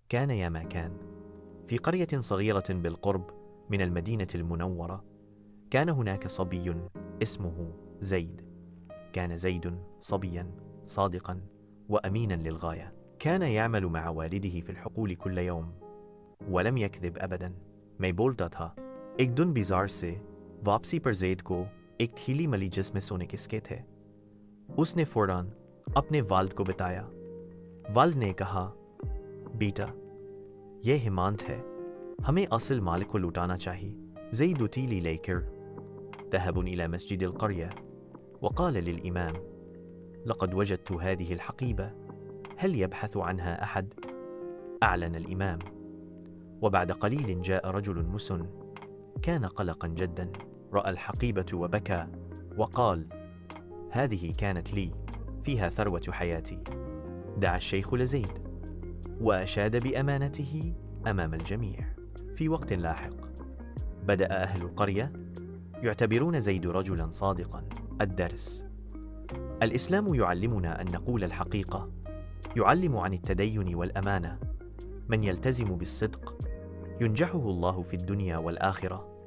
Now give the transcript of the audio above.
كان يا ما كان، في قرية صغيرة بالقرب من المدينة المنورة، كان هناك صبي اسمه زيد. كان زيد صبيا صادقا وأمينا للغاية. كان يعمل مع والده في الحقول كل يوم ولم يكذب أبدا. मैं बोलता था एक दिन बाजार से वापसी पर जैद को एक थैली मिली जिसमें सोने के सिक्के थे। उसने फौरन अपने वालिद को बताया। वालिद ने कहा, बेटा यह हिमांत है, हमें असल माल को लुटाना चाहिए। زيد تيلي ليكر ذهب إلى مسجد القرية وقال للإمام: لقد وجدت هذه الحقيبة، هل يبحث عنها أحد؟ أعلن الإمام. وبعد قليل جاء رجل مسن، كان قلقا جدا، رأى الحقيبة وبكى وقال: هذه كانت لي، فيها ثروة حياتي. دعا الشيخ لزيد وأشاد بأمانته أمام الجميع. في وقت لاحق بدأ أهل القرية يعتبرون زيد رجلا صادقا. الدرس: الإسلام يعلمنا أن نقول الحقيقة، يعلم عن التدين والأمانة. من يلتزم بالصدق ينجحه الله في الدنيا والآخرة.